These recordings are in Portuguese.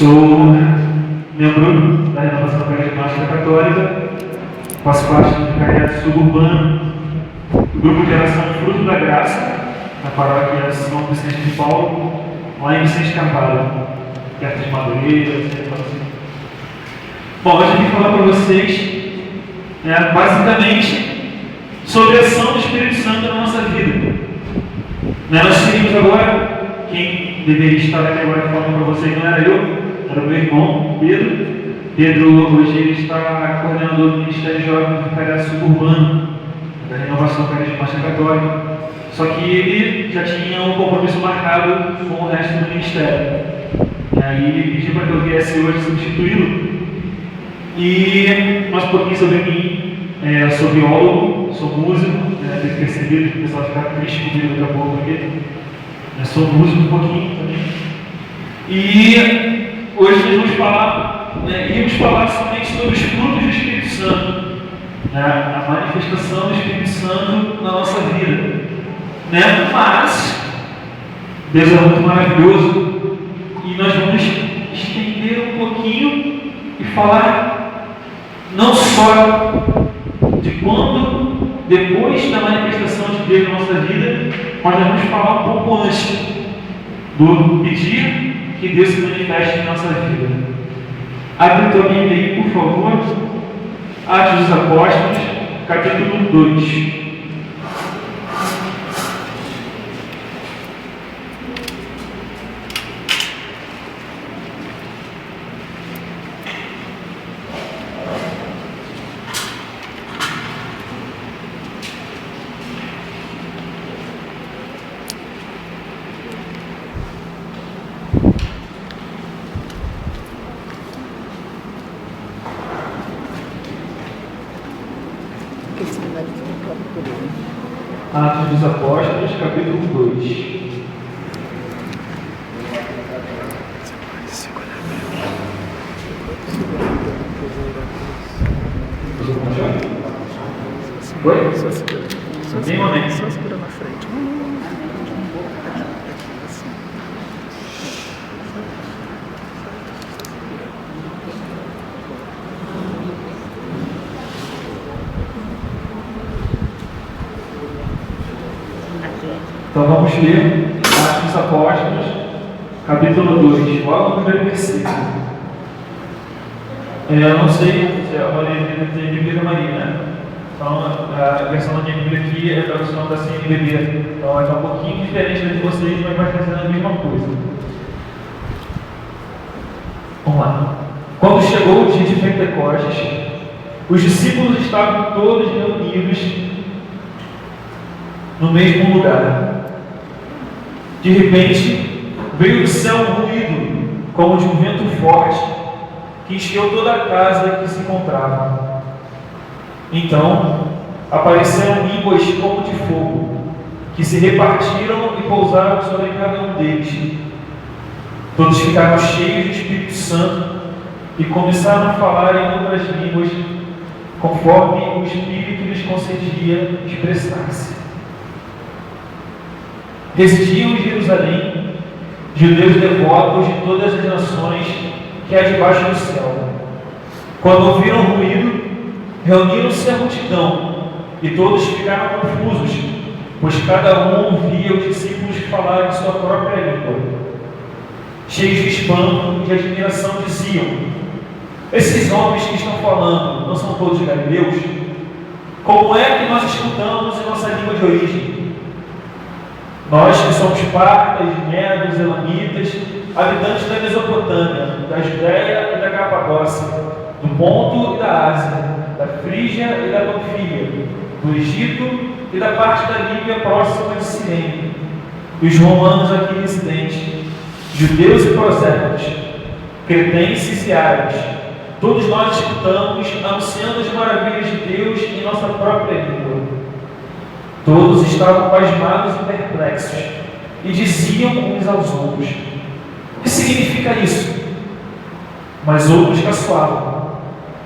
Sou membro da Renovação Carismática Católica, faço parte do Vicariato Suburbano, do Grupo de Geração Fruto da Graça, na paróquia São Vicente de Paulo, lá em Vicente Carvalho, perto de Madureira, assim. Bom, hoje eu vim falar para vocês, basicamente, sobre a ação do Espírito Santo na nossa vida. Nós teríamos agora, quem deveria estar aqui agora falando para vocês não era eu, era o meu irmão, Pedro. Pedro, hoje, ele está coordenador do Ministério Jovem do Vicariato Suburbano, da Renovação Carismática Católica. Só que ele já tinha um compromisso marcado com o resto do ministério. E aí ele pediu para que eu viesse hoje substituí-lo. E mais um pouquinho sobre mim. Eu sou biólogo, sou músico, tenho percebido que o pessoal fica triste comigo daqui a pouco aqui. Eu sou músico um pouquinho também. E hoje nós vamos falar, iremos falar somente sobre os frutos do Espírito Santo, a manifestação do Espírito Santo na nossa vida. Mas Deus é muito maravilhoso e nós vamos estender um pouquinho e falar não só de quando, depois da manifestação de Deus na nossa vida, mas nós vamos falar um pouco antes do pedir que Deus se manifeste na nossa vida. Abre a tua Bíblia aí, por favor. Atos dos Apóstolos, capítulo 2. Atos dos Apóstolos, capítulo 2. Oi? Tem uma nem? Só segura na frente. Então vamos ler Atos dos Apóstolos, capítulo 2, logo no primeiro versículo. Eu não sei se a Maria tem Bíblia Maria, né? Então a versão da minha Bíblia aqui é a tradução da CNBB. Então vai estar um pouquinho diferente da de vocês, mas vai fazer a mesma coisa. Vamos lá. Quando chegou o dia de Pentecostes, os discípulos estavam todos reunidos no mesmo lugar. De repente, veio do céu um ruído, como de um vento forte, que encheu toda a casa que se encontrava. Então, apareceram línguas como de fogo, que se repartiram e pousaram sobre cada um deles. Todos ficaram cheios do Espírito Santo e começaram a falar em outras línguas, conforme o Espírito lhes concedia expressar-se. Residiam em Jerusalém judeus devotos de todas as nações que há debaixo do céu. Quando ouviram o ruído, reuniram-se a multidão e todos ficaram confusos, pois cada um ouvia os discípulos falar em sua própria língua. Cheios de espanto e de admiração diziam: esses homens que estão falando não são todos galileus? Como é que nós escutamos em nossa língua de origem? Nós que somos partas, medos, elamitas, habitantes da Mesopotâmia, da Judéia e da Capadócia, do Ponto e da Ásia, da Frígia e da Panfilha, do Egito e da parte da Líbia próxima de Cirene, os romanos aqui residentes, judeus e prosélitos, cretenses e árabes, todos nós escutamos anunciando as maravilhas de Deus em nossa própria língua. Todos estavam pasmados e perplexos e diziam uns aos outros: o que significa isso? Mas outros caçoavam: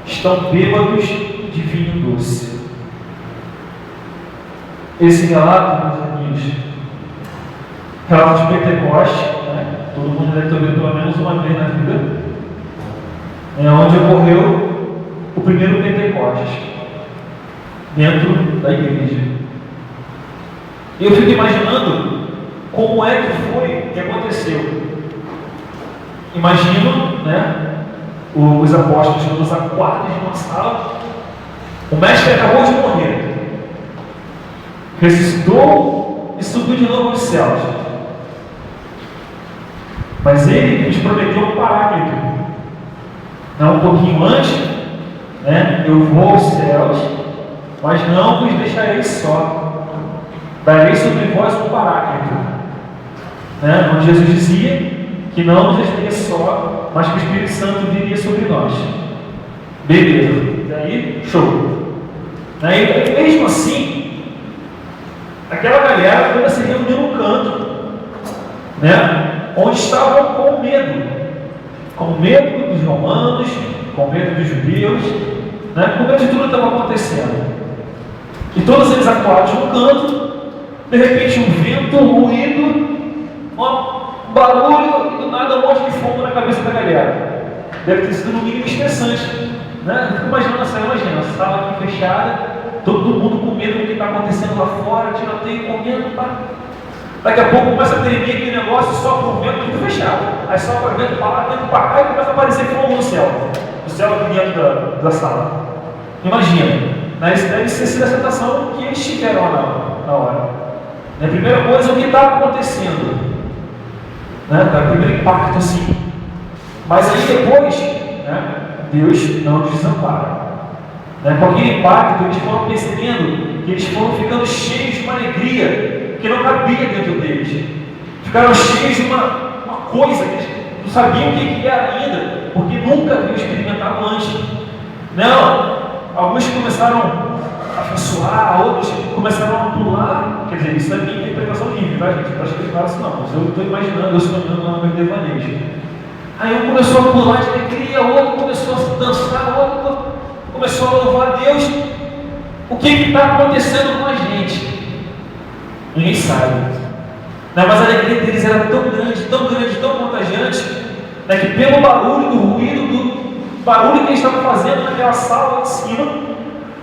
estão bêbados de vinho doce. Esse relato, meus amigos, Relato de Pentecostes, né? Todo mundo deve ter ouvido pelo menos uma vez na vida, onde ocorreu o primeiro Pentecostes dentro da igreja. E eu fico imaginando como é que foi que aconteceu. Imagino, né, os apóstolos todos acordados de uma sala, o mestre acabou de morrer, ressuscitou e subiu de novo aos céus. Mas ele nos prometeu um paráclito. Um pouquinho antes, né, eu vou aos céus, mas não vos deixarei só. Darei sobre vós um paráclito. Onde Jesus dizia que não nos deixaria só, mas que o Espírito Santo viria sobre nós. Beleza. E aí, show. E mesmo assim, aquela galera toda se reuniu no canto, onde estavam com medo dos romanos, com medo dos judeus, com medo de tudo que estava acontecendo. E todos eles acordados no canto, de repente um vento, um ruído, um barulho, e do nada um monte de fogo na cabeça da galera. Deve ter sido no mínimo estressante. Eu fico imaginando a cena, a sala aqui fechada, todo mundo com medo do que está acontecendo lá fora, tiroteio, comendo, pá. Daqui a pouco começa a tremer aquele negócio, sopra o vento, tudo fechado. Aí sopra o vento para lá, vento para cá, e começa a aparecer fogo no céu aqui dentro da sala. Imagina, isso deve ter sido a sensação que eles tiveram na hora. A primeira coisa, o que está acontecendo? O primeiro impacto assim. Mas aí depois, Deus não nos desampara. Com aquele impacto, eles foram percebendo que eles foram ficando cheios de uma alegria que não cabia dentro deles. Ficaram cheios de uma coisa que eles não sabiam o que era ainda, porque nunca haviam experimentado antes. Alguns começaram a afeiçoar, outros começaram a pular. Quer dizer, isso é a minha interpretação livre, tá, gente? Não acho que claro isso não, mas eu estou imaginando, eu estou imaginando lá no meu devanejo. Aí um começou a pular de alegria, outro começou a dançar, outro começou a louvar a Deus. O que está acontecendo com a gente? Ninguém sabe. Mas a alegria deles era tão grande, tão contagiante, que pelo barulho, do ruído, do barulho que eles estavam fazendo naquela sala lá de cima,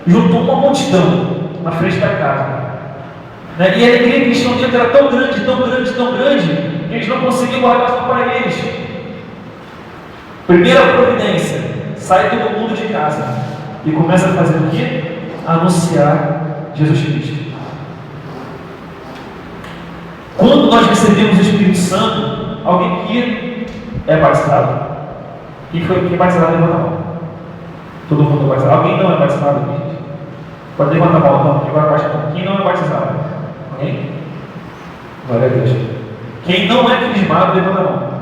juntou uma multidão na frente da casa. E a alegria que eles estão dentro era tão grande, que eles não conseguiam guardar só para eles. Primeira providência, sai todo mundo de casa e começa a fazer o quê? Anunciar Jesus Cristo. Quando nós recebemos o Espírito Santo, alguém que é batizado? Quem é batizado, levanta a mão. Todo mundo é batizado. Alguém não é batizado aqui, gente? Pode levantar a mão, não, porque agora baixa a mão. Quem não é batizado? Alguém? Glória a Deus. Quem não é crismado, levanta a mão.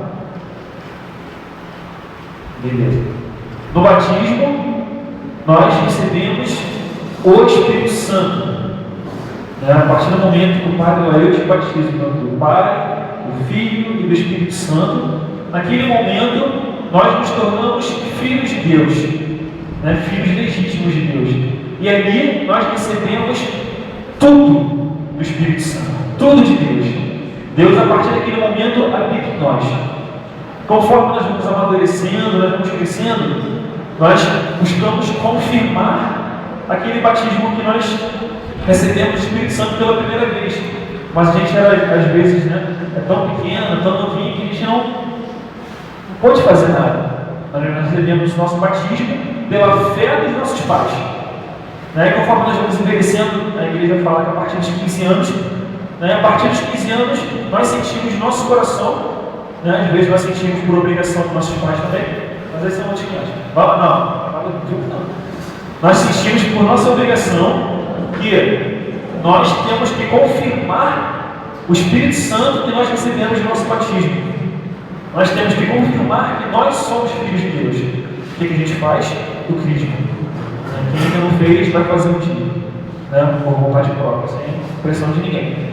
Beleza. No batismo, nós recebemos o Espírito Santo. A partir do momento que o Padre, eu te batizo do Pai, do Filho e do Espírito Santo, naquele momento nós nos tornamos filhos de Deus, filhos legítimos de Deus. E ali nós recebemos tudo do Espírito Santo, tudo de Deus. Deus, a partir daquele momento, habita em nós. Conforme nós vamos amadurecendo, nós vamos crescendo, nós buscamos confirmar aquele batismo que nós recebemos o Espírito Santo pela primeira vez. Mas a gente, às vezes, é tão pequeno, tão novinho, que a gente não pode fazer nada. Nós recebemos o nosso batismo pela fé dos nossos pais. E conforme nós vamos envelhecendo, a igreja fala que a partir dos 15 anos, a partir dos 15 anos, nós sentimos nosso coração, às vezes nós sentimos por obrigação dos nossos pais também, mas esse é um outro não. Nós sentimos por nossa obrigação que nós temos que confirmar o Espírito Santo que nós recebemos no nosso batismo. Nós temos que confirmar que nós somos filhos de Deus. O que a gente faz? O crisma. Quem ainda não fez, vai fazer um dia, por vontade própria, sem pressão de ninguém.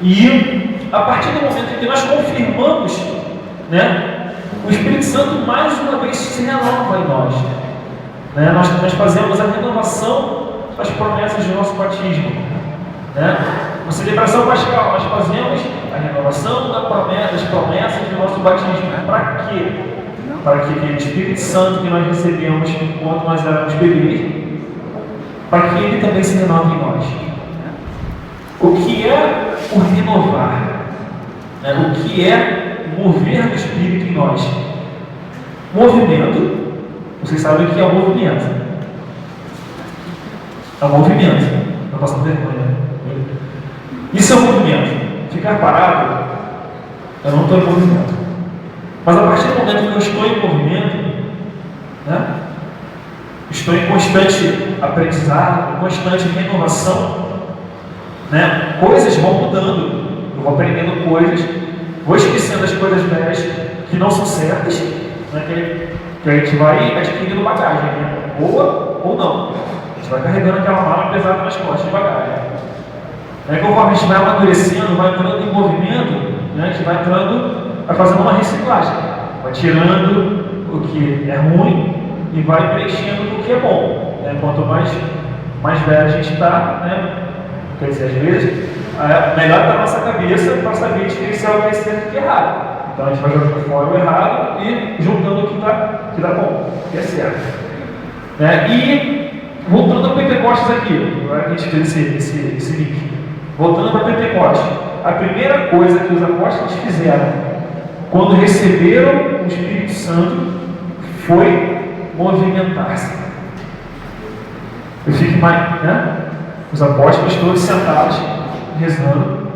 E a partir do momento em que nós confirmamos, o Espírito Santo mais uma vez se renova em nós. Nós fazemos a renovação das promessas do nosso batismo. Na celebração pascal, nós fazemos a renovação das promessas do nosso batismo. Para quê? Para que aquele Espírito Santo que nós recebemos enquanto nós éramos bebês, para que ele também se renove em nós. O que é o renovar? O que é mover do Espírito em nós? Movimento. Vocês sabem o que é o movimento? É o movimento. Não posso vergonha. Isso é o movimento. Ficar parado, eu não estou em movimento. Mas a partir do momento que eu estou em movimento, estou em constante aprendizado, em constante renovação, coisas vão mudando. Eu vou aprendendo coisas, vou esquecendo as coisas velhas que não são certas, que a gente vai adquirindo bagagem, boa ou não. A gente vai carregando aquela mala pesada nas costas de bagagem. Conforme a gente vai amadurecendo, vai entrando em movimento, a gente vai fazendo uma reciclagem, vai tirando o que é ruim e vai preenchendo o que é bom. Quanto mais velho a gente está, quer dizer, às vezes, melhor está a nossa cabeça para saber diferenciar o que é certo e o que é errado. Então a gente vai jogando fora o errado e juntando o que dá bom, o que é certo. E voltando a Pentecostes aqui, agora que a gente fez esse link. Voltando para Pentecostes, a primeira coisa que os apóstolos fizeram quando receberam o Espírito Santo foi movimentar-se. Eu fico mais, os apóstolos todos sentados, rezando,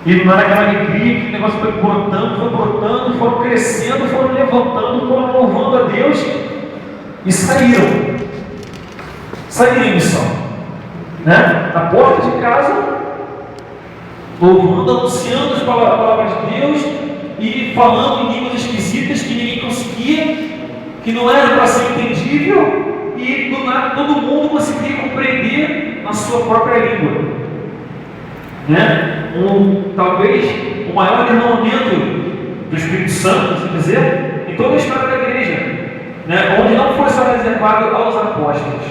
e naquela alegria que o negócio foi brotando, foram crescendo, foram levantando, foram louvando a Deus e saíram em missão. Na porta de casa, louvando, anunciando as palavras de Deus e falando em línguas esquisitas que ninguém conseguia, que não era para ser entendível, e do nada todo mundo conseguia compreender na sua própria língua. Talvez o maior derramamento do Espírito Santo, assim dizer, em toda a história da igreja, onde não foi só reservado aos apóstolos,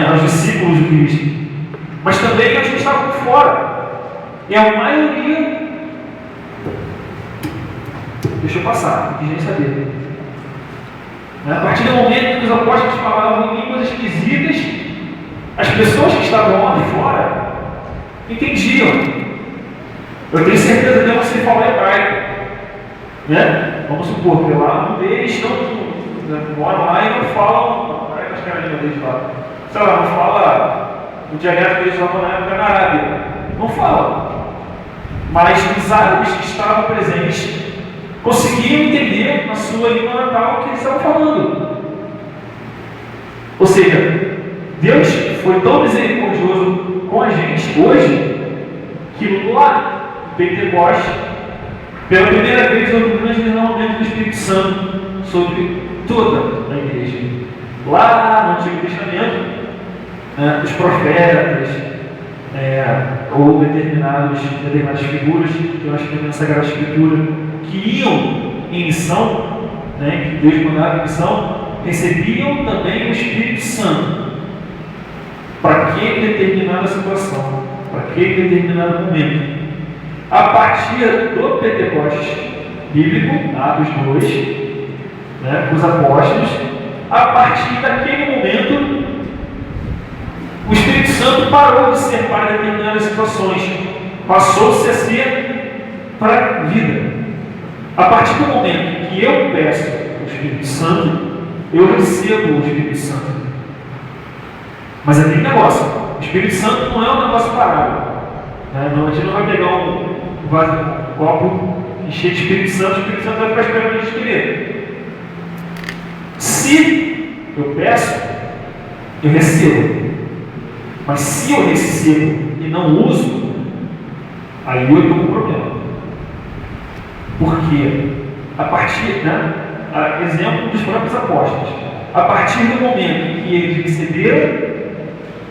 aos discípulos de Cristo, mas também aos que estavam fora. E a maioria, deixa eu passar, que gente saber. A partir do momento que os apóstolos falavam em línguas esquisitas, as pessoas que estavam lá de fora entendiam. Eu tenho certeza que eu não sei falar hebraico. Vamos supor que lá eles moram lá e não falam. Olha as caras deles lá. Sei lá, não fala o dialeto que eles falavam na época na Arábia. Não fala. Mas os árabes que estavam presentes conseguiam entender na sua língua natal o que eles estavam falando. Ou seja, Deus foi tão misericordioso com a gente hoje que lá em Pentecostes, pela primeira vez, houve um grande derramamento do Espírito Santo sobre toda a igreja. Lá no Antigo Testamento, os profetas ou determinadas figuras que nós temos na Sagrada Escritura que iam em missão, que Deus mandava em missão, recebiam também o Espírito Santo para aquele determinada situação, para aquele determinado momento. A partir do Pentecostes bíblico, Atos 2, os apóstolos, a partir daquele momento, o Espírito Santo parou de ser para determinadas situações, passou-se a ser para a vida. A partir do momento que eu peço o Espírito Santo, eu recebo o Espírito Santo. Mas é aquele negócio, o Espírito Santo não é um negócio parado. A gente não vai pegar um copo cheio de Espírito Santo, o Espírito Santo vai ficar esperando a gente querer. Se eu peço, eu recebo. Mas se eu recebo e não uso, aí eu estou com problema. Porque a partir, exemplo dos próprios apóstolos, a partir do momento em que eles receberam,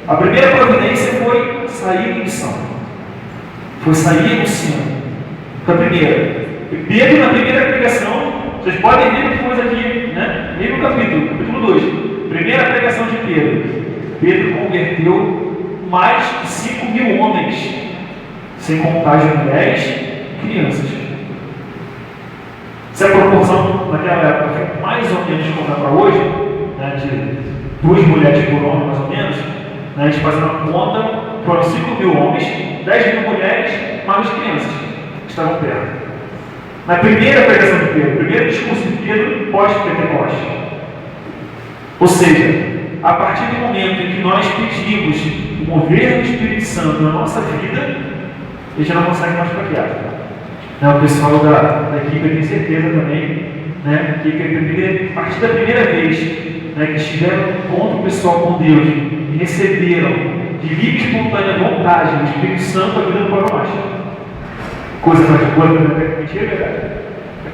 a primeira providência foi sair em missão, foi sair anunciando. Foi a primeira. Pedro, na primeira pregação, vocês podem ver depois aqui, nem no capítulo 2, primeira pregação de Pedro. Pedro converteu mais de 5.000 homens. sem contar as mulheres e crianças. Se a proporção naquela época foi mais ou menos como para hoje, né, de 2 mulheres por homem, mais ou menos, né, a gente fazendo a conta, foram 5.000 homens, 10.000 mulheres, mais as crianças que estavam perto. Na primeira pregação de Pedro, primeiro discurso de Pedro, pós-Pentecoste. Ou seja, a partir do momento em que nós pedimos o mover do Espírito Santo na nossa vida, a gente não consegue mais ficar quieto. O pessoal da equipe tem certeza também, né, que a partir da primeira vez, né, que estiveram em encontro pessoal com Deus e receberam de livre e espontânea vontade o Espírito Santo, a vida não parou mais. Coisa atrás de coisa, mentira, é verdade.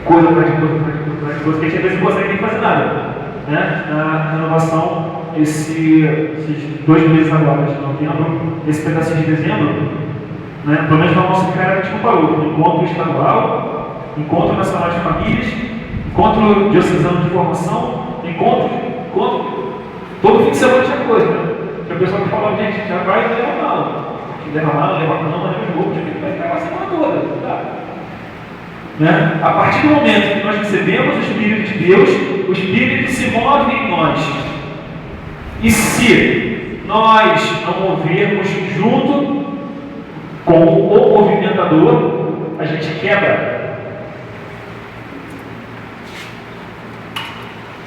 Coisa atrás de coisa, que a gente às vezes não consegue nem fazer nada. Né? Na renovação, esses 2 meses agora, de novembro, esse pedacinho de dezembro, né? Pelo menos na nossa cara, a gente não parou. Encontro estadual, encontro nacional de famílias, encontro diocesano de formação, encontro, todo fim de semana tinha coisa, né? Tinha pessoa que falava, gente, já vai derramar. Derramar, levar para não, mas de novo, vai ficar a semana toda. Tá? Né? A partir do momento que nós recebemos o Espírito de Deus, o Espírito se move em nós. E se nós não movermos junto com o movimentador, a gente quebra.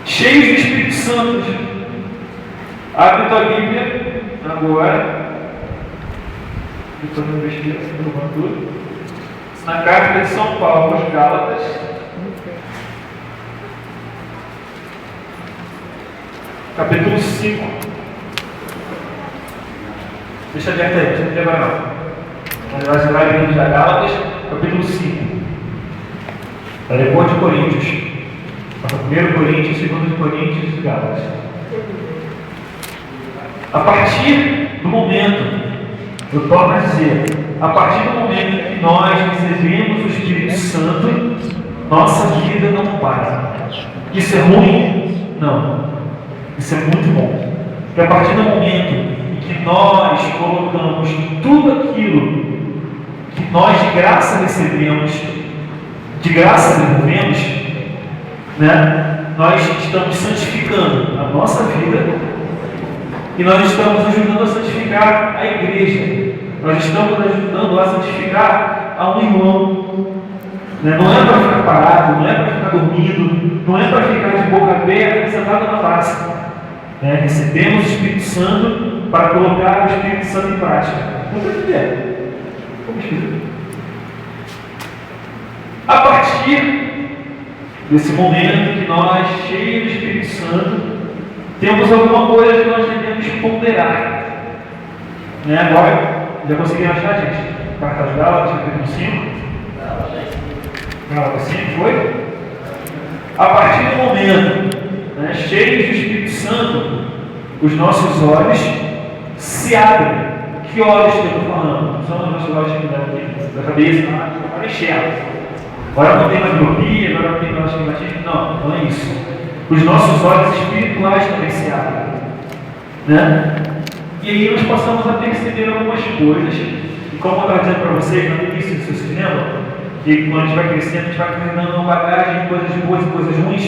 Cheios do Espírito Santo. Abre tua Bíblia agora. Estou no besteira, derrubando tudo. Na carta de São Paulo aos Gálatas, capítulo 5. Deixa aberto aí, não quebra não. Você vai lendo da Gálatas, capítulo 5. É depois de Coríntios. 1 Coríntios, 2 Coríntios e Gálatas. A partir do momento, eu torno a dizer, a partir do momento que nós recebemos o Espírito Santo, nossa vida não para. Isso é ruim? Não. Isso é muito bom. Porque a partir do momento em que nós colocamos tudo aquilo que nós de graça recebemos, de graça devolvemos, né, nós estamos santificando a nossa vida e nós estamos ajudando a santificar a igreja. Nós estamos ajudando a santificar a um irmão. Né? Não é para ficar parado, não é para ficar dormindo, não é para ficar de boca aberta, sentado na face. Né? Recebemos o Espírito Santo para colocar o Espírito Santo em prática. Não tem ideia. Como explicar? A partir desse momento que nós, cheios do Espírito Santo, temos alguma coisa que nós devemos ponderar. Né? Agora, já conseguiram achar, gente? Carta aos Gálatas, capítulo 5. Gálatas 5, foi? A partir do momento, né, cheios do Espírito Santo, os nossos olhos se abrem. Que olhos que eu estou falando? São os nossos olhos aqui da cabeça, para enxergar. Agora não tem mais miopia, agora não tem mais astigmatismo. Não, não é isso. Os nossos olhos espirituais também se abrem. Né? E aí nós passamos a perceber algumas coisas. E como eu estava dizendo para vocês no início do seu cinema, que quando a gente vai crescendo, a gente vai carregando uma bagagem de coisas boas e coisas ruins.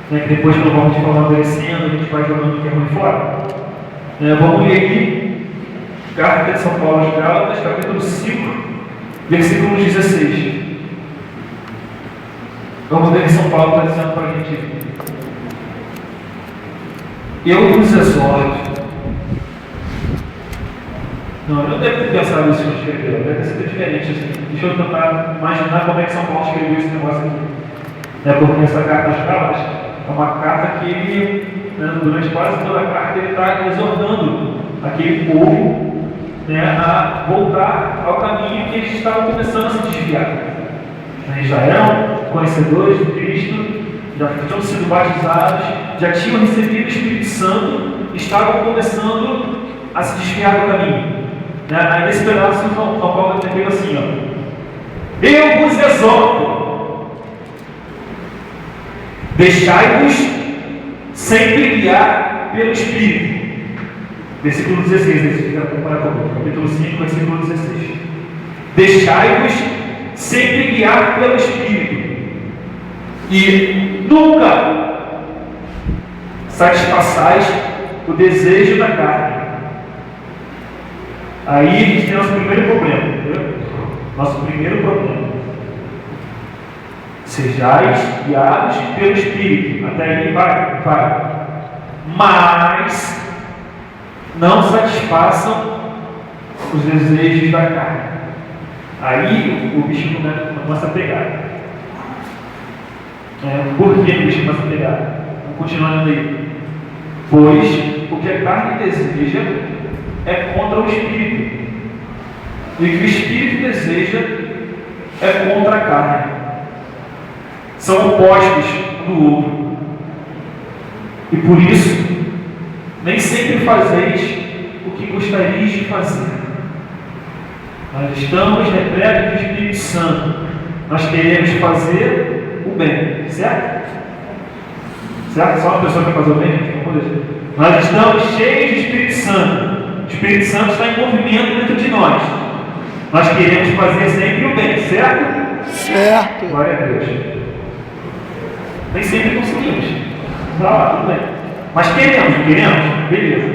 Né? Que depois, quando vamos amadurecendo, a gente vai jogando o que é ruim fora. Vamos ler aqui, carta de São Paulo aos Gálatas, capítulo 5, versículo 16. Vamos ver o que São Paulo está dizendo para a gente. Eu vos exorto. Não, eu não devo ter pensado nisso que eu escrevi, deve ter sido diferente. Assim. Deixa eu tentar imaginar como é que São Paulo escreveu esse negócio aqui. Porque essa carta aos Gálatas é uma carta que ele, durante quase toda a carta, ele está exortando aquele povo, a voltar ao caminho que eles estavam começando a se desviar. Eles já eram conhecedores de Cristo, já tinham sido batizados, já tinham recebido o Espírito Santo, estavam começando a se desviar do caminho. Aí nesse pedaço, São Paulo entendeu assim: eu vos exorto, deixai-vos sempre guiar pelo Espírito. Versículo 16, capítulo 5, versículo 16. Deixai-vos sempre guiar pelo Espírito, e nunca satisfaçais o desejo da carne. Aí a gente tem nosso primeiro problema, entendeu? Nosso primeiro problema. Sejais guiados pelo Espírito. Até aí vai. Mas não satisfaçam os desejos da carne. Aí o bicho começa a pegar. Por que o bicho começa a pegar? Vamos continuar aí. Pois o que a carne deseja é contra o Espírito, e o que o Espírito deseja é contra a carne. São opostos um do outro, e por isso nem sempre fazeis o que gostarias de fazer. Nós estamos repletos do Espírito Santo, nós queremos fazer o bem, certo? Certo? Só uma pessoa que quer fazer o bem? Nós estamos cheios de Espírito Santo. O Espírito Santo está em movimento dentro de nós. Nós queremos fazer sempre o bem, certo? Certo. Glória a Deus. Nem sempre conseguimos. Tá lá, tudo bem. Mas queremos? Beleza.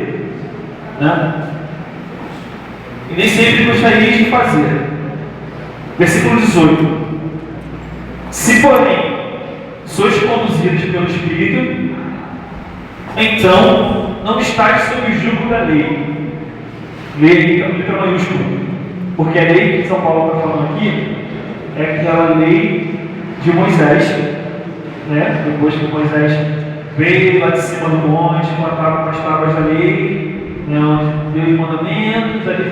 Né? E nem sempre gostaria de fazer. Versículo 18. Se, porém, sois conduzidos pelo Espírito, então não estáis sob o jugo da lei. Lei, letra maiúscula. Porque a lei que São Paulo está falando aqui é aquela lei de Moisés, né? Depois que Moisés veio lá de cima do monte, com as tábuas da lei, né? Deu os mandamentos, ali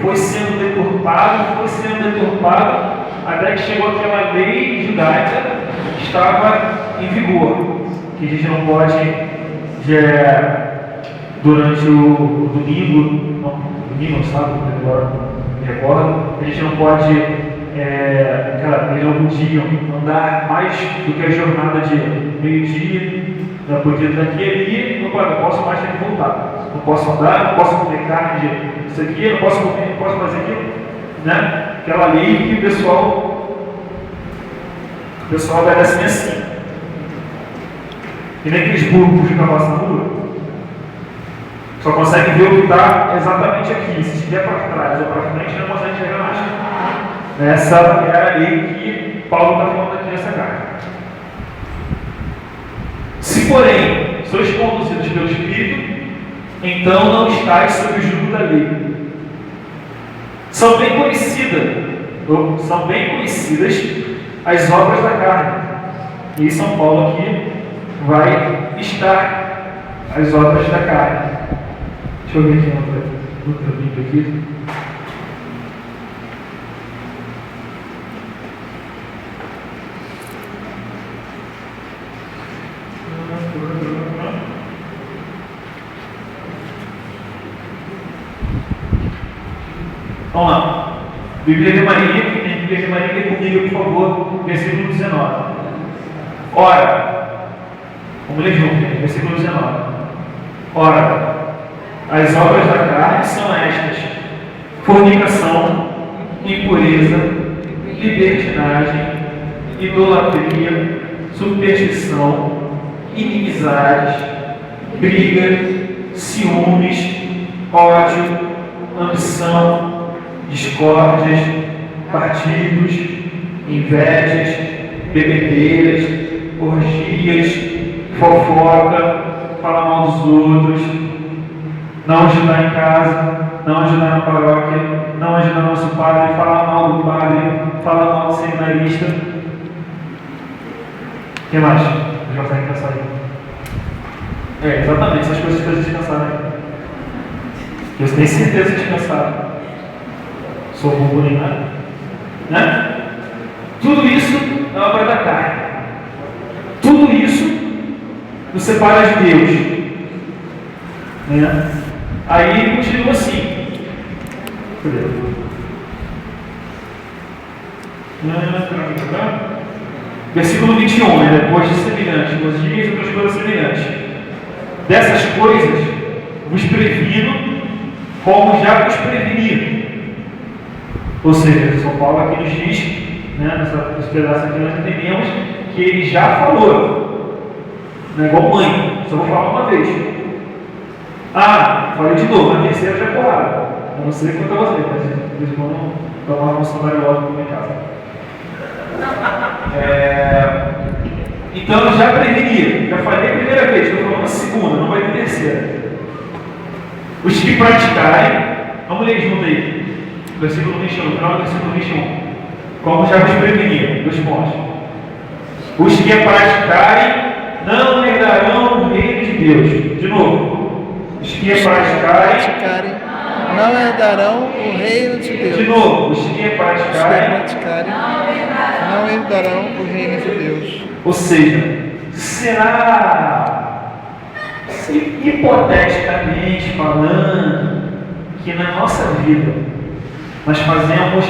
foi sendo deturpado, até que chegou aquela lei judaica que estava em vigor, que a gente não pode, durante o domingo, sábado, agora me recordo, a gente não pode, eles não podiam andar mais do que a jornada de meio-dia, né? Porque daqui a ali, não posso mais ter que voltar, não posso andar, não posso comer carne disso aqui, não posso comer, não posso fazer aquilo, né? Aquela lei que o pessoal obedece assim. E nem aqueles burros que passam na rua. Só consegue ver o que está exatamente aqui. Se estiver para trás ou para frente, não consegue enxergar mais. Essa é a lei que Paulo está falando aqui nessa carta. Se, porém, sois conduzidos pelo Espírito, então não estáis sob o jugo da lei. São bem conhecidas as obras da carne. E São Paulo aqui vai listar as obras da carne. Deixa eu ver aqui outra Bíblia aqui. Vamos lá. Bíblia de Maria, lê comigo, por favor, versículo 19. Ora, vamos ler junto, versículo 19. Ora, as obras da carne são estas: fornicação, impureza, libertinagem, idolatria, superstição, inimizades, briga, ciúmes, ódio, ambição, discórdias, partidos, invejas, bebedeiras, orgias, fofoca, falar mal dos outros, não ajudar em casa, não ajudar na paróquia, não ajudar nosso padre, falar mal do padre, falar mal do seminarista. O que mais? Eu já saí cansado. Exatamente, essas coisas que vocês descansaram aí. Eu tenho certeza de descansar. Sou bobo nem nada. Né? Tudo isso é obra da carne. Tudo isso nos separa de Deus. Né? Aí continua assim. Versículo 21, né? Depois de semelhante, vos dias e outras coisas semelhantes. Dessas coisas vos previno, como já vos preveni. Ou seja, São Paulo aqui nos diz, né, nesse pedaço aqui nós entendemos que ele já falou. Não é igual mãe, só vou falar uma vez. Ah, falei de novo, na terceira já é porrada. Eu não sei quanto a você, mas de vez em quando dá uma emoção valiosa na minha casa. Então eu já preveni, já falei a primeira vez, estou falando a segunda, não vai ter terceira. Os que praticarem, vamos ler junto aí, versículo 21, no final do versículo 21. Como já vos preveni, 2 pontos. Os que praticarem não herdarão o reino de Deus. De novo. Os que praticarem não herdarão o reino de Deus. De novo. Os que praticarem não herdarão o reino de Deus. Ou seja, será, hipoteticamente falando, que na nossa vida nós fazemos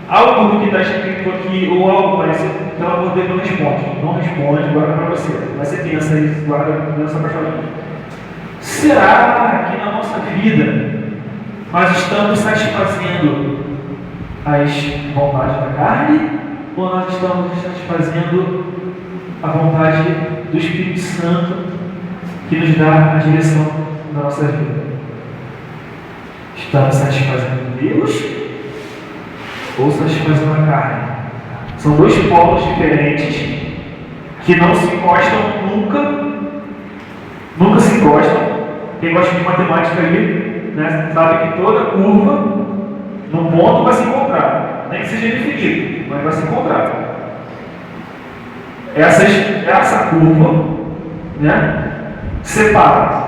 algo do que está escrito aqui, ou algo parecido, pelo amor de Deus, não responde. Não responde, guarda para você. Mas você pensa aí, guarda nessa paixão. Será que na nossa vida nós estamos satisfazendo as vontades da carne, ou nós estamos satisfazendo a vontade do Espírito Santo que nos dá a direção da nossa vida? Estamos satisfazendo Deus ou satisfazendo a carne? São 2 polos diferentes que não se encostam nunca se encostam. Quem gosta de matemática aí, né, sabe que toda curva num ponto vai se encontrar, nem que seja definido, mas vai se encontrar. Essa curva, né, separa,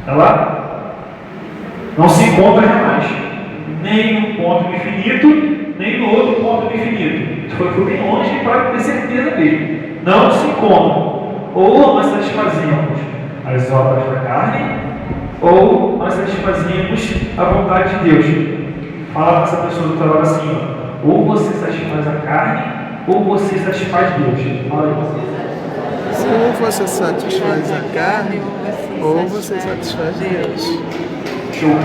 ela não se encontra jamais, nem no ponto infinito, nem no outro ponto infinito. Foi bem longe para ter certeza dele. Não se encontram. Ou nós satisfazemos as obras da carne, ou nós satisfazemos a vontade de Deus. Fala para essa pessoa do trabalho assim, ó, ou você satisfaz a carne, ou você satisfaz Deus. Fala aí. Ou você satisfaz a carne, ou você satisfaz Deus. Show.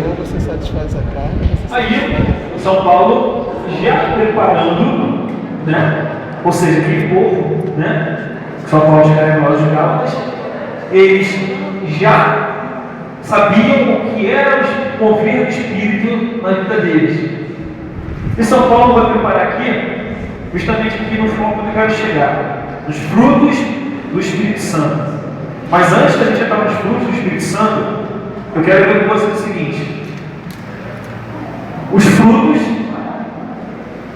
Ou você satisfaz a carne. Aí, São Paulo já preparando, né? Ou seja, aquele povo, né? São Paulo já era igual aos Gálatas, eles já sabiam o que era o mover do Espírito na vida deles. E São Paulo vai preparar aqui, justamente aqui no foco que eu quero chegar, os frutos do Espírito Santo. Mas antes da gente entrar nos frutos do Espírito Santo, eu quero ver com você o seguinte: os frutos,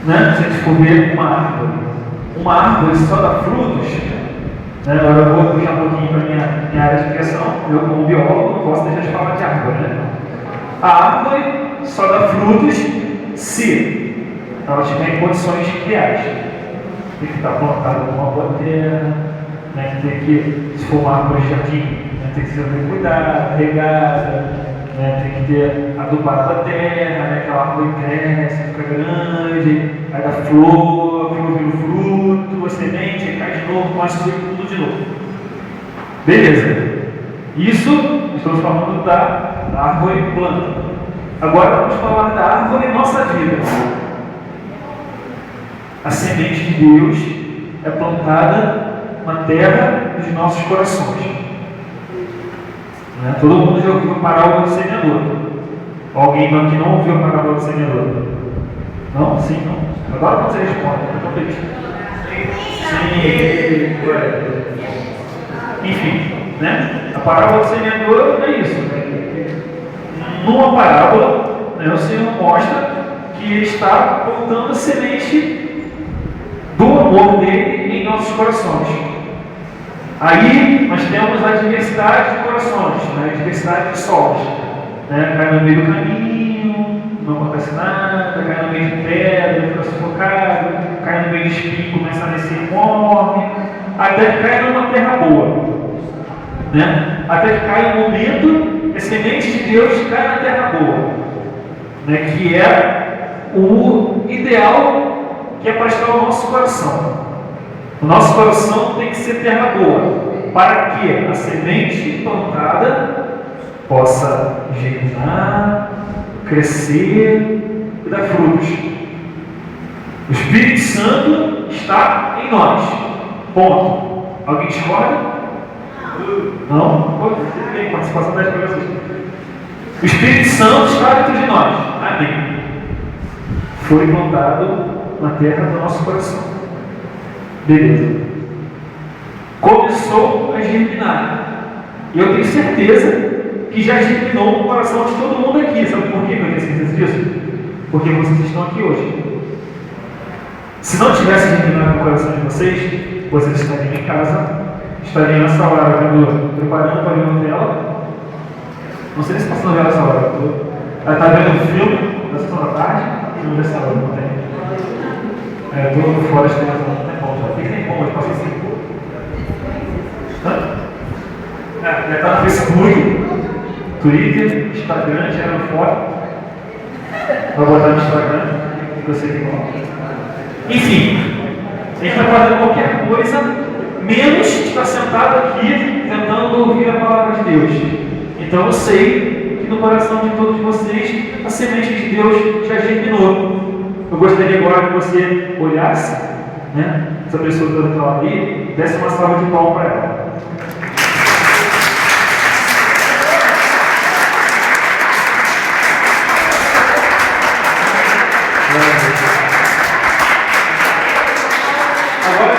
né? Se a gente for ver uma árvore só dá frutos, né? Agora eu vou puxar um pouquinho para a minha área de criação. Eu, como biólogo, não posso deixar de falar de árvore, né? A árvore só dá frutos se ela tiver em condições ideais. Tem que estar plantada com uma boa terra, né? Tem que, se for uma árvore de jardim, né? Tem que ser bem cuidada, regada, né? Tem que ter adubado a terra, né? Aquela árvore cresce, fica grande, aí dá flor, vira fruto, a semente, aí cai de novo, começa a subir tudo de novo. Beleza. Isso, estamos falando da árvore planta. Agora vamos falar da árvore em nossa vida. A semente de Deus é plantada na terra dos nossos corações. Né? Todo mundo já ouviu a parábola do semeador. Alguém aqui não ouviu a parábola do semeador? Não? Sim? Não? Agora quando você responde, eu estou feliz. Sim. Enfim, né? A parábola do semeador é isso. Numa parábola, né, o Senhor mostra que Ele está plantando a semente do amor dele em nossos corações. Aí nós temos a diversidade de corações, né? A diversidade de solos. Né? Cai no meio do caminho, não acontece nada, cai no meio de pedra, fica sufocado, cai no meio de espinho, começa a descer e morre, até que cai numa terra boa. Né? Até que cai um momento, a semente de Deus cai na terra boa, né? Que é o ideal, que é para estar o nosso coração. O nosso coração tem que ser terra boa, para que a semente plantada possa germinar, crescer e dar frutos. O Espírito Santo está em nós. Ponto. Alguém discorda? Não? Tem participação das pessoas. O Espírito Santo está dentro de nós. Amém. Foi plantado na terra do nosso coração. Beleza. Começou a germinar. E eu tenho certeza que já germinou no coração de todo mundo aqui. Sabe por quê que eu tenho certeza disso? Porque vocês estão aqui hoje. Se não tivesse germinado no coração de vocês estariam em casa, estariam nessa hora preparando para ver novela. Não sei se está passando novela essa hora. Ela está vendo um filme da sessão da tarde. Não dessa hora, não tem. Estou fora de televisão, não tem bom. Já tem bom, mas passei 5. Já está no Facebook, Twitter, Instagram, tirando foto. Vou botar no Instagram, que eu sei que é bom. Enfim, a gente vai fazer qualquer coisa, menos estar sentado aqui tentando ouvir a palavra de Deus. Então eu sei que no coração de todos vocês a semente de Deus já germinou. Eu gostaria agora que você olhasse, né, essa pessoa toda que estava ali, desse uma salva de palmas para ela. Agora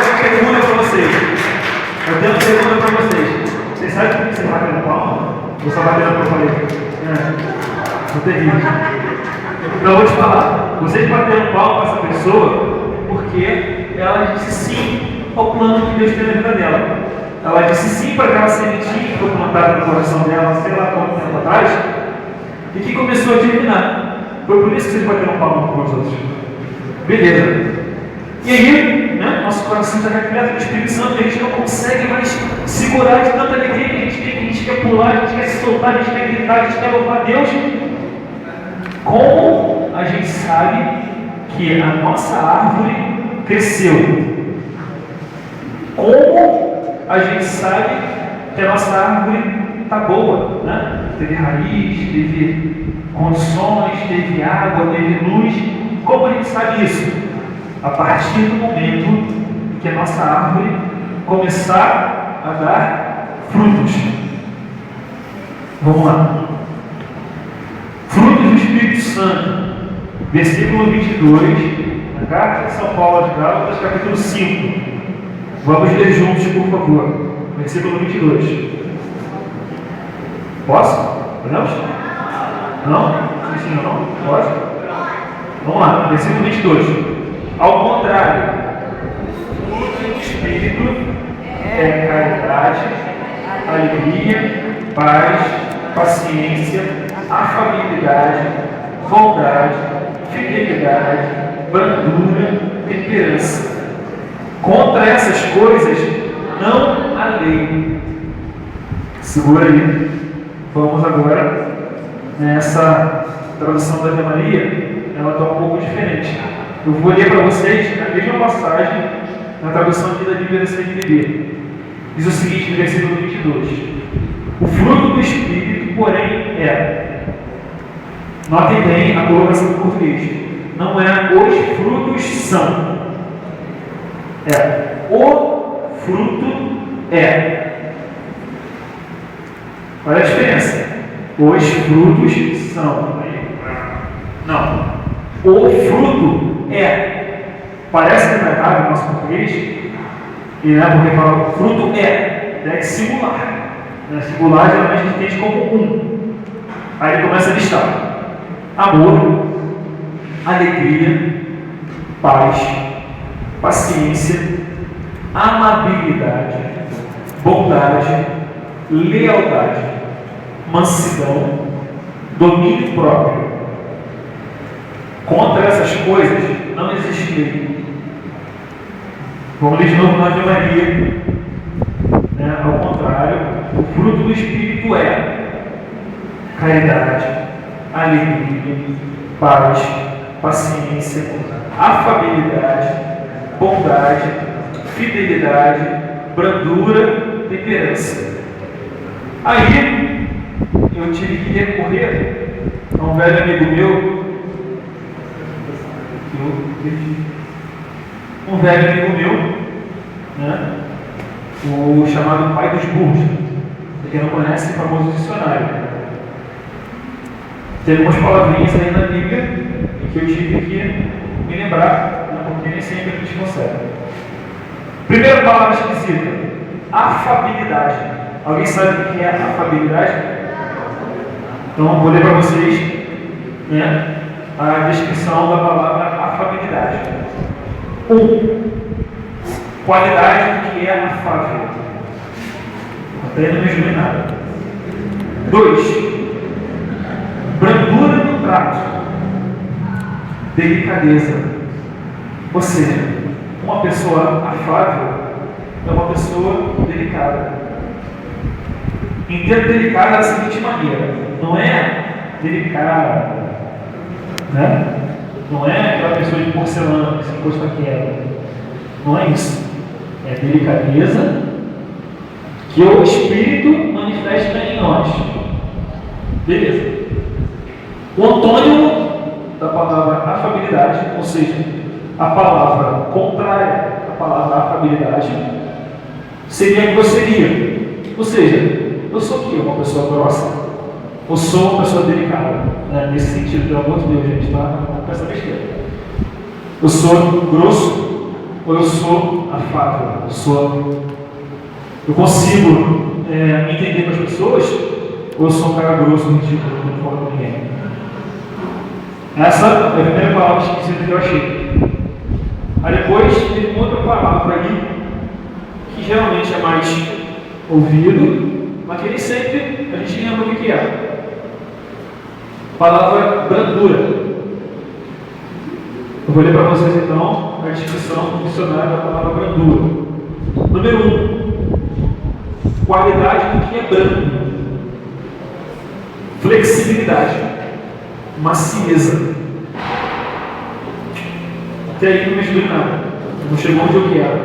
eu tenho uma pergunta para vocês. Vocês sabem por que você vai batendo palma? Ou só batendo para eu falei? Não terrível. Então eu vou te falar. Vocês bateram palma para essa pessoa porque ela disse sim ao plano que Deus tem na vida dela. Ela disse sim para aquela sementinha que foi plantada no coração dela, sei lá quanto tempo atrás, e que começou a germinar. Foi por isso que vocês bateram palma para os outros. Beleza. E aí, né, nosso coração está repleto do Espírito Santo, a gente não consegue mais segurar de tanta alegria que a gente tem, que a gente quer pular, a gente quer se soltar, a gente quer gritar, a gente quer louvar a Deus. Como a gente sabe que a nossa árvore cresceu? Como a gente sabe que a nossa árvore está boa, né? Teve raiz, teve condições, teve água, teve luz. Como a gente sabe isso? A partir do momento que a nossa árvore começar a dar frutos. Vamos lá. Frutos do Espírito Santo. Versículo 22, na carta de São Paulo de Gálatas, capítulo 5. Vamos ler juntos, por favor. Versículo 22. Posso? Podemos? Não? Sim, não? Pode? Vamos lá, versículo 22. Ao contrário, o fruto do Espírito é caridade, alegria, paz, paciência, afabilidade, bondade, fidelidade, brandura, temperança. Contra essas coisas não há lei. Segura aí. Vamos agora nessa tradução da Ave Maria. Ela está um pouco diferente. Eu vou ler para vocês a mesma passagem na tradução da Bíblia da CNBB. Diz o seguinte no versículo 22. O fruto do Espírito, porém, é. Notem bem a colocação do português. Não é os frutos são. É. O fruto é. Olha a diferença. Os frutos são. Não. O fruto é. Parece que não é errado no nosso português, e não é porque fala fruto é singular. Singular geralmente a gente entende como um. Aí ele começa a listar: amor, alegria, paz, paciência, amabilidade, bondade, lealdade, mansidão, domínio próprio. Contra essas coisas não existe lei. Vamos ler de novo na Ave Maria. Ao contrário, o fruto do Espírito é caridade, alegria, paz, paciência, afabilidade, bondade, fidelidade, brandura, temperança. Aí eu tive que recorrer Um velho amigo meu, né? O chamado pai dos burros. Pra quem não conhece, o famoso dicionário. Tem algumas palavrinhas aí na Bíblia que eu tive que me lembrar, né? Porque nem sempre a gente consegue. Primeira palavra esquisita: afabilidade. Alguém sabe o que é afabilidade? Então, vou ler para vocês, né, a descrição da palavra afabilidade. 1. Qualidade do que é afável. Até não me ajuda em nada. 2. Brandura no trato. Delicadeza. Ou seja, uma pessoa afável é uma pessoa delicada. Entendo delicada da seguinte maneira: não é delicada, né? Não é aquela pessoa de porcelana que se encosta quebra. Não é isso. É delicadeza que o Espírito manifesta em nós. Beleza. O antônimo da palavra afabilidade, ou seja, a palavra contrária à palavra afabilidade, seria grosseria. Ou seja, eu sou o quê? Uma pessoa grossa? Ou sou uma pessoa delicada? Né? Nesse sentido, pelo amor de Deus, gente, tá? Não pensa besteira. Eu sou grosso ou eu sou afável? Eu consigo entender com as pessoas ou eu sou um cara grosso, ridículo, que não fala com ninguém? Essa é a primeira palavra esquisita que eu achei. Aí depois tem outra palavra aí que geralmente é mais ouvido, mas que nem sempre a gente lembra o que é. Palavra brandura. Eu vou ler para vocês então a descrição do dicionário da palavra brandura. Número 1. Qualidade do que é brando. Flexibilidade. Macieza. Até aí não me ajudou em nada. Não chegou onde eu quero.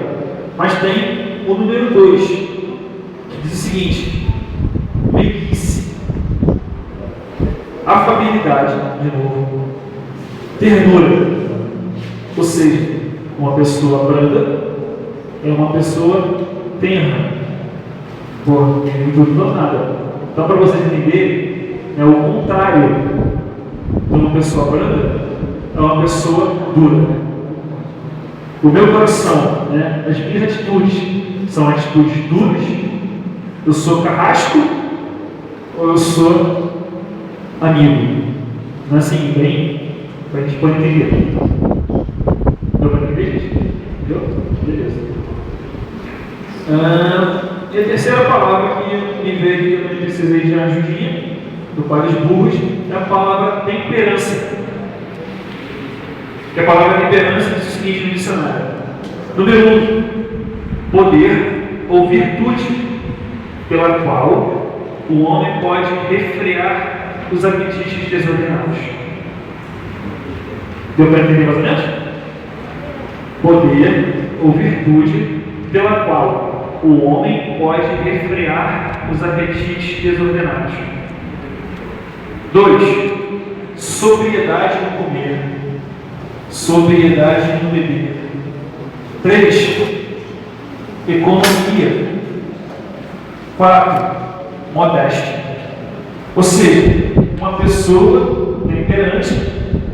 Mas tem o número 2, que diz o seguinte: meiguice. Afabilidade, de novo. Ternura. Ou seja, uma pessoa branda é uma pessoa tenra. Pô, não ajudou nada. Então, para vocês entenderem, é o contrário de uma pessoa branda, é uma pessoa dura. O meu coração, né, as minhas atitudes são atitudes duras. Eu sou carrasco ou eu sou amigo? Não é assim, bem, para a gente poder entender. Deu para entender, gente? Entendeu? Beleza. E a terceira palavra que me veio que eu também precisei de ajudinha do pai dos burros é a palavra temperança. Que a palavra temperança diz o seguinte no dicionário: número 1, poder ou virtude pela qual o homem pode refrear os apetites desordenados. Deu para entender mais ou menos? Poder ou virtude pela qual o homem pode refrear os apetites desordenados. 2, sobriedade no comer, sobriedade no beber. 3, economia. 4, modéstia. Ou seja, uma pessoa temperante,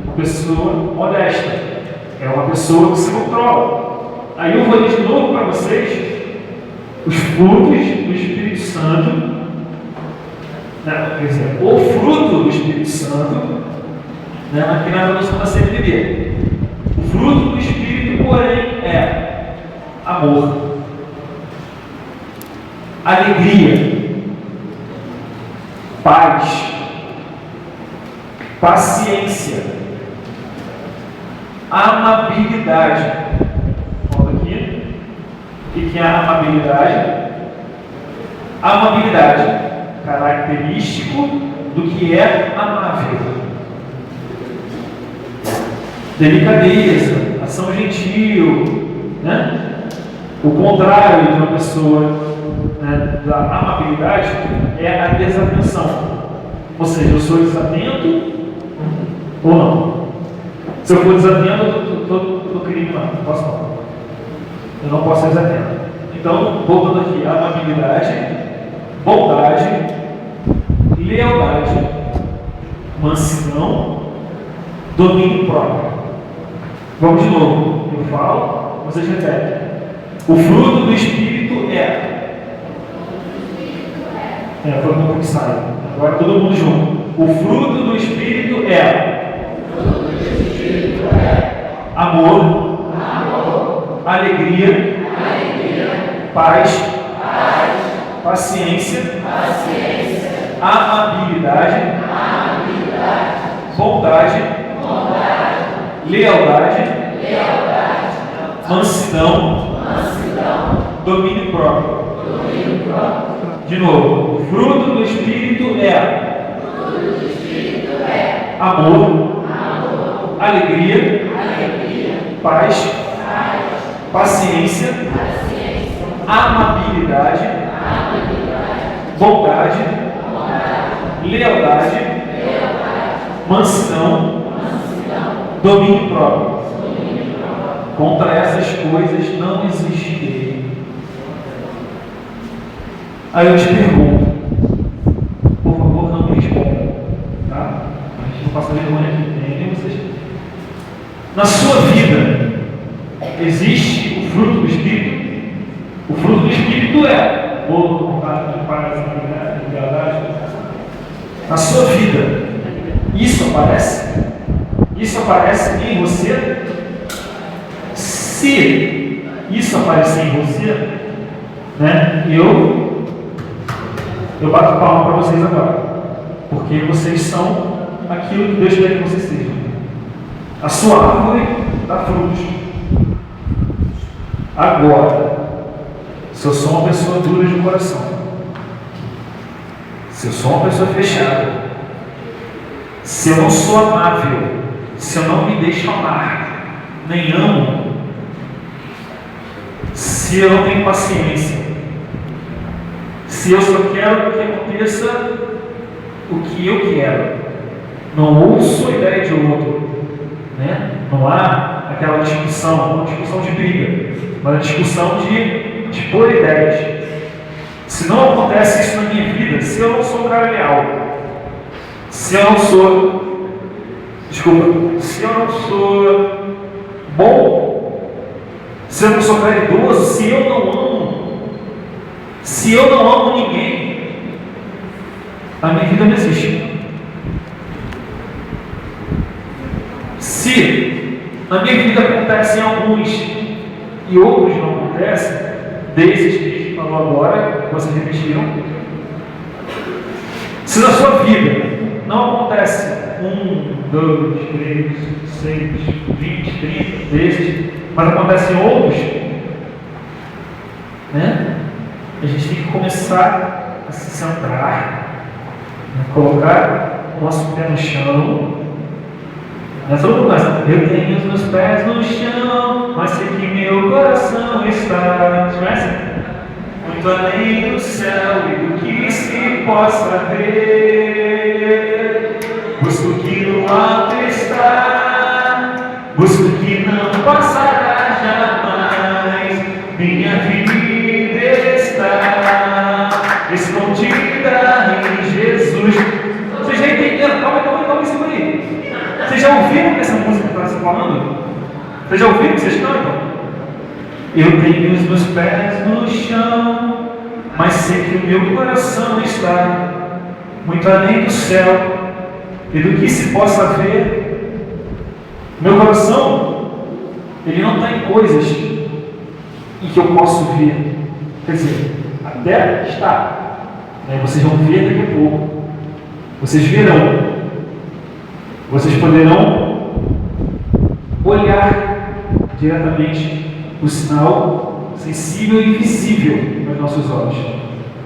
uma pessoa modesta, é uma pessoa que se controla. Aí eu vou ler de novo para vocês os frutos do Espírito Santo. Quer dizer, o fruto do Espírito Santo, né, aqui na tradução da CNBB. O fruto do Espírito, porém, é amor, alegria, paz, paciência, amabilidade. Volta aqui. O que é a amabilidade? Amabilidade, característico do que é amável. Delicadeza, ação gentil, né? O contrário de uma pessoa, né, da amabilidade é a desatenção. Ou seja, eu sou desatento Ou não? Se eu for desatento, eu estou crime lá. Não posso não. Eu não posso ser desatento. Então, voltando aqui, amabilidade, bondade, lealdade, mansidão, domínio próprio. Vamos de novo. Eu falo, vocês repetem. O fruto do Espírito foi um pouco que sai. Agora todo mundo junto. O fruto do Espírito amor, alegria, paz, paciência, amabilidade, bondade, lealdade, mansidão, domínio próprio. De novo, o fruto do Espírito amor, alegria, paz, paciência, amabilidade, bondade, lealdade, mansidão, domínio próprio. Contra essas coisas não existe lei. Aí eu te pergunto, por favor, não me responda, tá? A gente não passa vergonha aqui, nem vocês. Na sua vida, existe o fruto do Espírito? O fruto do Espírito bolo, vontade de paz, de lealdade. Na sua vida, isso aparece? Isso aparece em você? Se isso aparecer em você, né, eu bato palma para vocês agora, porque vocês são aquilo que Deus quer que vocês sejam. A sua árvore dá frutos. Agora, se eu sou uma pessoa dura de coração, se eu sou uma pessoa fechada, se eu não sou amável, se eu não me deixo amar, nem amo, se eu não tenho paciência, se eu só quero que aconteça o que eu quero, não ouço a ideia de outro, né? Não há aquela discussão, uma discussão de briga, mas a discussão de pôr ideias. Se não acontece isso na minha vida, se eu não sou um cara leal, se eu não sou, se eu não sou bom, se eu não sou caridoso, se eu não amo ninguém, a minha vida não existe. Se na minha vida acontecem alguns e outros não acontecem, desses que a gente falou agora, que vocês repetiram, se na sua vida não acontece 1, 2, 3, 6, 20, 30 desses, mas acontecem outros, né? A gente tem que começar a se centrar, né? Colocar o nosso pé no chão. Todo mundo começa. Eu tenho os meus pés no chão, mas sei que meu coração está. Vocês conhecem? Muito além do céu e do que se possa ver. Busco que no alto está, busco que não passará jamais. Minha vida está escondida em Jesus. Vocês já entenderam? Calma, segura aí. Vocês já ouviram essa música que está se falando? Vocês já ouviram que vocês cantam? Eu tenho os meus pés no chão, mas sei que o meu coração está muito além do céu e do que se possa ver. Meu coração, ele não está em coisas em que eu posso ver. Quer dizer, até está. Vocês vão ver daqui a pouco. Vocês verão. Vocês poderão olhar diretamente o sinal sensível e visível aos nossos olhos.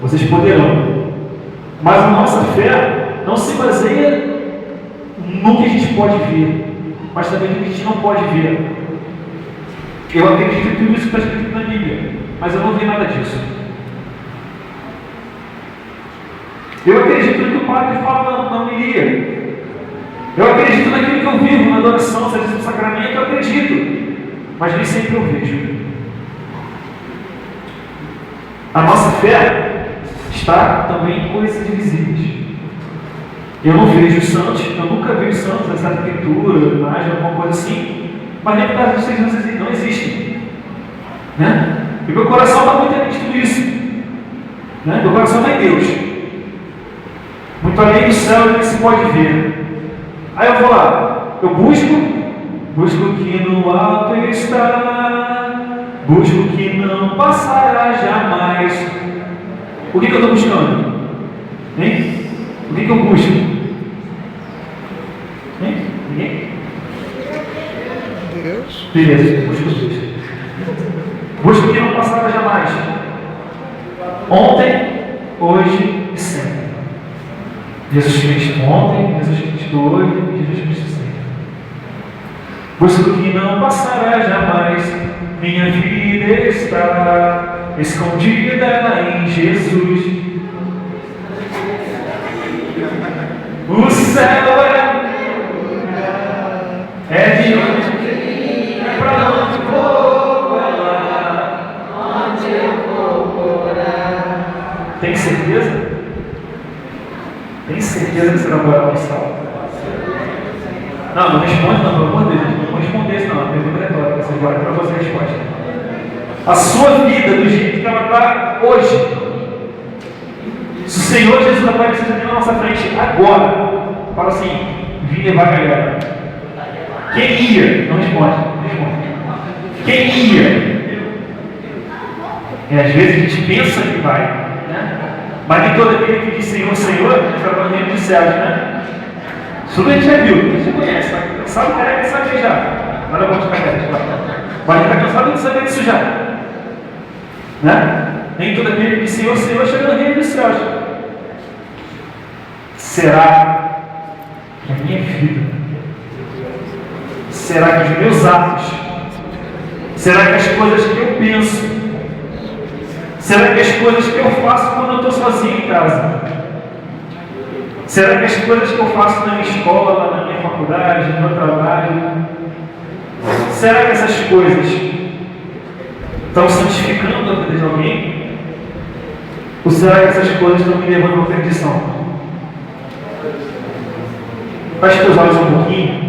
Vocês poderão. Mas a nossa fé não se baseia no que a gente pode ver, mas também no que a gente não pode ver. Eu acredito em tudo isso que está escrito na Bíblia, mas eu não vi nada disso. Eu acredito no que o padre fala na homilia. Eu acredito naquilo que eu vivo, na adoração, seja no sacramento, eu acredito, mas nem sempre eu vejo. A nossa fé está também em coisas invisíveis. Eu não vejo os santos, eu nunca vi os santos, essa pintura, imagem, alguma coisa assim, mas nem por causa dos santos não existem. Né? E meu coração está muito além de tudo isso. Né? Meu coração está em Deus. Muito além do céu do que se pode ver. Aí eu vou lá, eu busco que no alto está, busco que não passará jamais. O que eu estou buscando? Hein? O que eu busco? Hein? Ninguém? Deus. Beleza, busco Deus. Busco que não passará jamais. Ontem, hoje e sempre. Jesus Cristo ontem, Jesus Cristo hoje, Jesus Cristo sempre. Busco que não passará jamais. Minha vida está escondida em Jesus. O céu é de onde para onde vou lá, onde eu vou morar. Tem certeza? Tem certeza que você não vai almoçar? Não responde não, pelo amor de Deus. Não vou responder isso não, é pergunta retórica. Você vai para você a resposta. A sua vida, do jeito que ela está hoje, se o Senhor Jesus aparecer aqui na nossa frente agora, fala assim, vim levar a galera. Quem ia? Não responde. Quem ia? Às vezes a gente pensa que vai, né? Mas nem todo aquele que diz Senhor, Senhor, está no reino dos céus, né? Isso tudo a gente já viu, a gente conhece, tá? Sabe o cara que sabe já. Nada bom de cabeça, mas a gente está cansado de saber disso já. Né? Nem todo aquele que diz Senhor, Senhor, chega no reino dos céus. Será que a minha vida, será que os meus atos, será que as coisas que eu penso, será que as coisas que eu faço quando eu estou sozinho em casa, será que as coisas que eu faço na minha escola, na minha faculdade, no meu trabalho, será que essas coisas estão santificando a vida de alguém? Ou será que essas coisas estão me levando a uma perdição? Feche teus olhos um pouquinho.